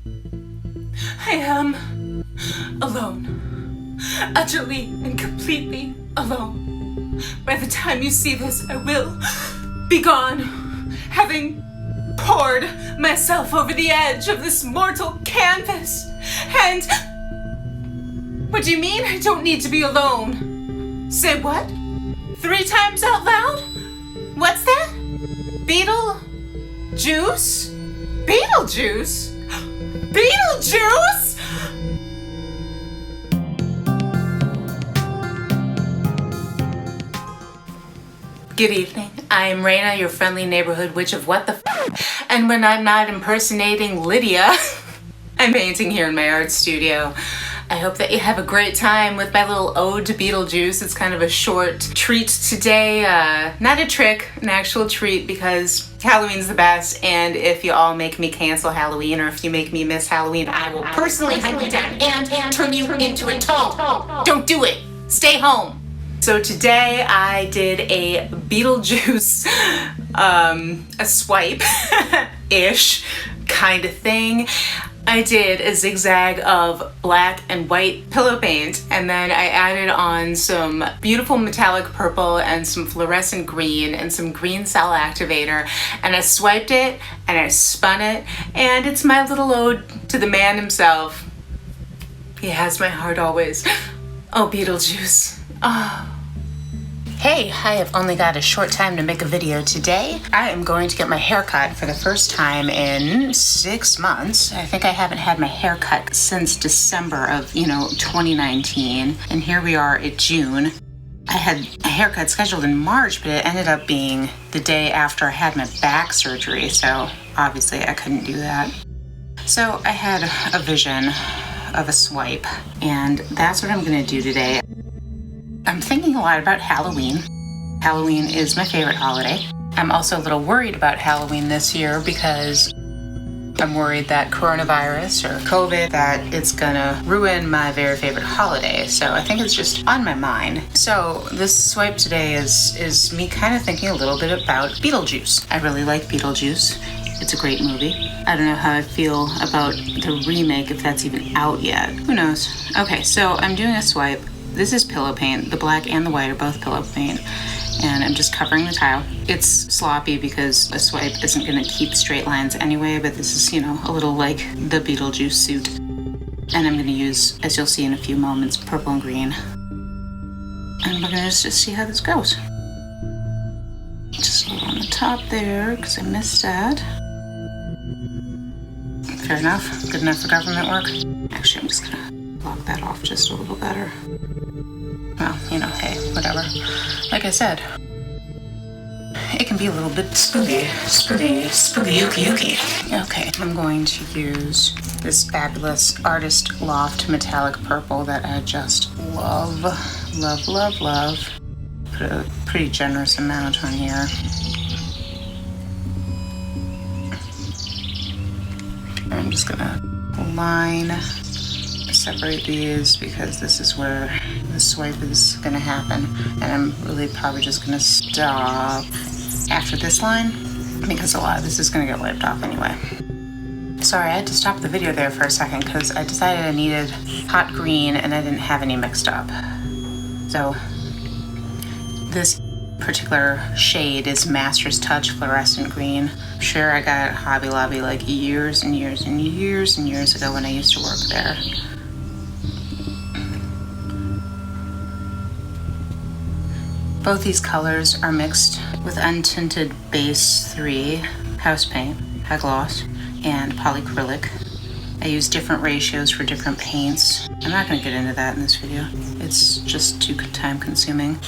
I am alone. Utterly and completely alone. By the time you see this, I will be gone, having poured myself over the edge of this mortal canvas. And what do you mean I don't need to be alone? Say what? 3 times out loud? What's that? Beetlejuice? Beetlejuice? Beetlejuice? Good evening. I am Raina, your friendly neighborhood witch of what the f. And when I'm not impersonating Lydia, I'm painting here in my art studio. I hope that you have a great time with my little ode to Beetlejuice. It's kind of a short treat today. Not a trick, an actual treat, because Halloween's the best, and if you all make me cancel Halloween, or if you make me miss Halloween, I will personally hunt you down and turn you into a toad. Don't do it. Stay home. So today I did a Beetlejuice, a swipe-ish kind of thing. I did a zigzag of black and white pillow paint, and then I added on some beautiful metallic purple and some fluorescent green and some green cell activator, and I swiped it and I spun it, and it's my little ode to the man himself. He has my heart always. Oh, Beetlejuice. Oh. Hey, I have only got a short time to make a video today. I am going to get my hair cut for the first time in 6 months. I think I haven't had my hair cut since December of, 2019. And here we are at June. I had a haircut scheduled in March, but it ended up being the day after I had my back surgery. So obviously I couldn't do that. So I had a vision of a swipe, and that's what I'm gonna do today. I'm thinking a lot about Halloween. Halloween is my favorite holiday. I'm also a little worried about Halloween this year because I'm worried that coronavirus or COVID, that it's gonna ruin my very favorite holiday. So I think it's just on my mind. So this swipe today is me kind of thinking a little bit about Beetlejuice. I really like Beetlejuice. It's a great movie. I don't know how I feel about the remake, if that's even out yet. Who knows? Okay, so I'm doing a swipe. This is pillow paint. The black and the white are both pillow paint. And I'm just covering the tile. It's sloppy because a swipe isn't gonna keep straight lines anyway, but this is, a little like the Beetlejuice suit. And I'm gonna use, as you'll see in a few moments, purple and green. And we're gonna just see how this goes. Just a little on the top there, because I missed that. Fair enough. Good enough for government work. Actually, I'm just gonna block that off just a little better. Well, hey, whatever. Like I said, it can be a little bit spooky, yuki. Okay, I'm going to use this fabulous Artist Loft metallic purple that I just love. Put a pretty generous amount on here. I'm just gonna separate these because this is where the swipe is gonna happen, and I'm really probably just gonna stop after this line because a lot of this is gonna get wiped off anyway. Sorry, I had to stop the video there for a second because I decided I needed hot green and I didn't have any mixed up. So this particular shade is Master's Touch Fluorescent Green. I'm sure I got it at Hobby Lobby like years and years ago when I used to work there. Both these colors are mixed with Untinted Base 3 house paint, high gloss, and Polycrylic. I use different ratios for different paints. I'm not going to get into that in this video. It's just too time consuming.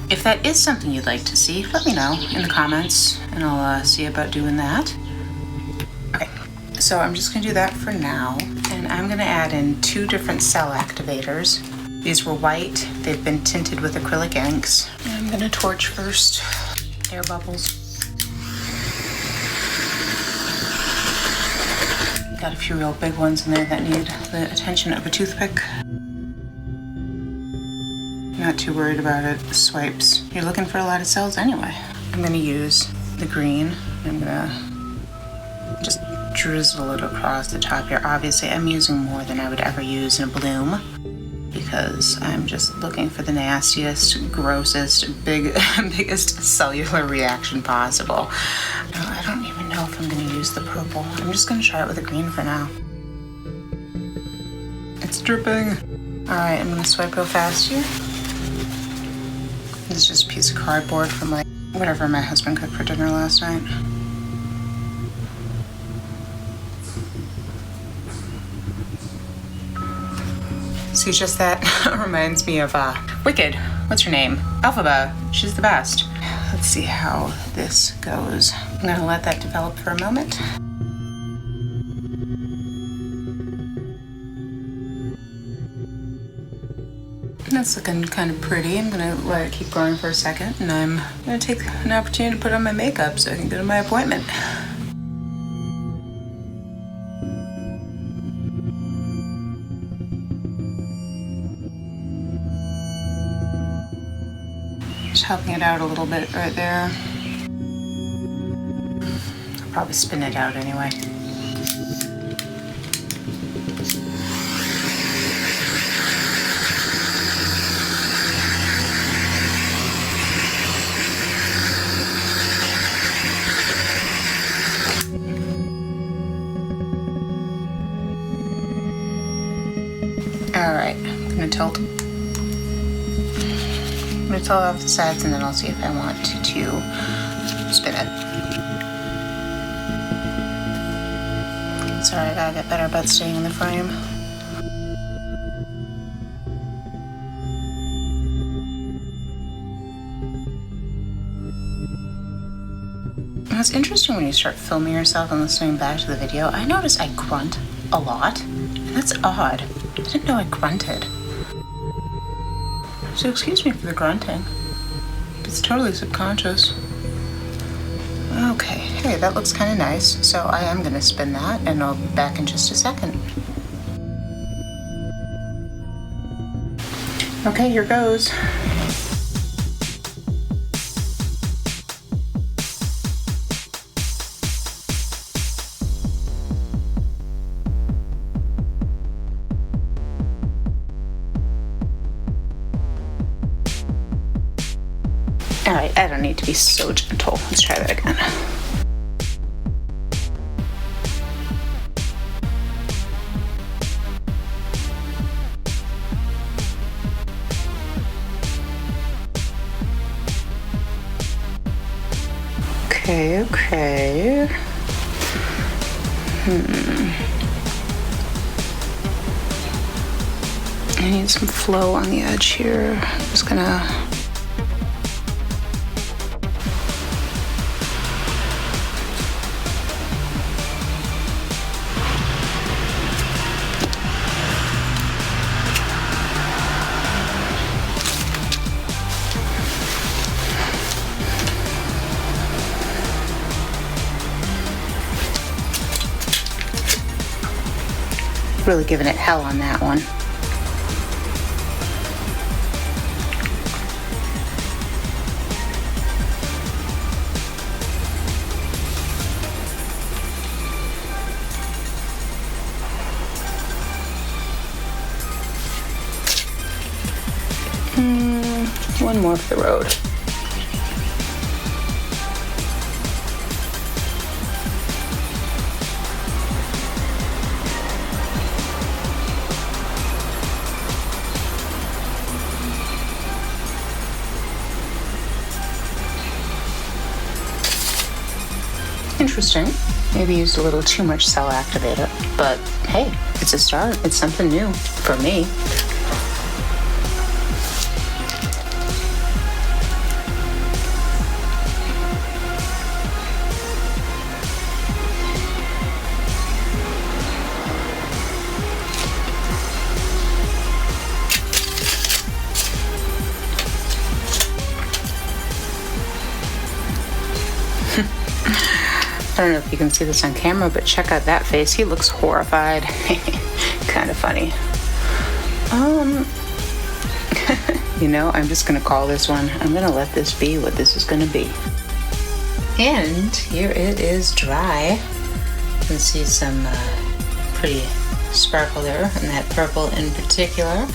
If that is something you'd like to see, let me know in the comments, and I'll see about doing that. Okay, so I'm just going to do that for now, and I'm going to add in 2 different cell activators. These were white. They've been tinted with acrylic inks. I'm gonna torch first. Air bubbles. Got a few real big ones in there that need the attention of a toothpick. Not too worried about it. Swipes. You're looking for a lot of cells anyway. I'm gonna use the green. I'm gonna just drizzle it across the top here. Obviously, I'm using more than I would ever use in a bloom because I'm just looking for the nastiest, grossest, biggest cellular reaction possible. No, I don't even know if I'm going to use the purple. I'm just going to try it with the green for now. It's dripping. All right, I'm going to swipe real fast here. This is just a piece of cardboard from like whatever my husband cooked for dinner last night. See, just that reminds me of Wicked. What's her name? Elphaba. She's the best. Let's see how this goes. I'm gonna let that develop for a moment. That's looking kind of pretty. I'm gonna let it keep growing for a second, and I'm gonna take an opportunity to put on my makeup so I can go to my appointment. Just helping it out a little bit right there. I'll probably spin it out anyway. Alright, I'm gonna tilt. I'm gonna tilt off the sides and then I'll see if I want to spin it. Sorry, I gotta get better about staying in the frame. Now, it's interesting when you start filming yourself and listening back to the video. I notice I grunt a lot, and that's odd. I didn't know I grunted. So excuse me for the grunting. It's totally subconscious. Okay, hey, that looks kind of nice. So I am gonna spin that and I'll be back in just a second. Okay, here goes. All right, I don't need to be so gentle. Let's try that again. Okay. I need some flow on the edge here. I'm just gonna really giving it hell on that one. One more for the road. Interesting. Maybe used a little too much cell activator, but hey, it's a start. It's something new for me. I don't know if you can see this on camera, but check out that face. He looks horrified. Kind of funny. You know, I'm just gonna call this one. I'm gonna let this be what this is gonna be. And here it is dry. can see some pretty sparkle there, and that purple in particular.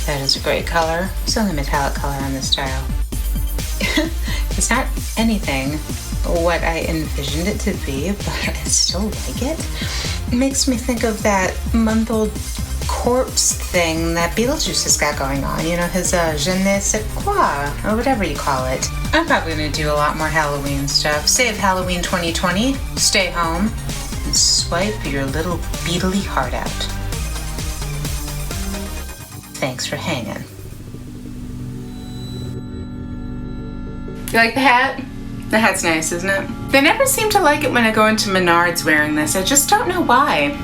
That is a great color. It's the only metallic color on this style. It's not anything what I envisioned it to be, but I still like it. It makes me think of that month-old corpse thing that Beetlejuice has got going on. You know, his je ne sais quoi, or whatever you call it. I'm probably going to do a lot more Halloween stuff. Save Halloween 2020, stay home, and swipe your little beetly heart out. Thanks for hanging. You like the hat? The hat's nice, isn't it? They never seem to like it when I go into Menards wearing this. I just don't know why.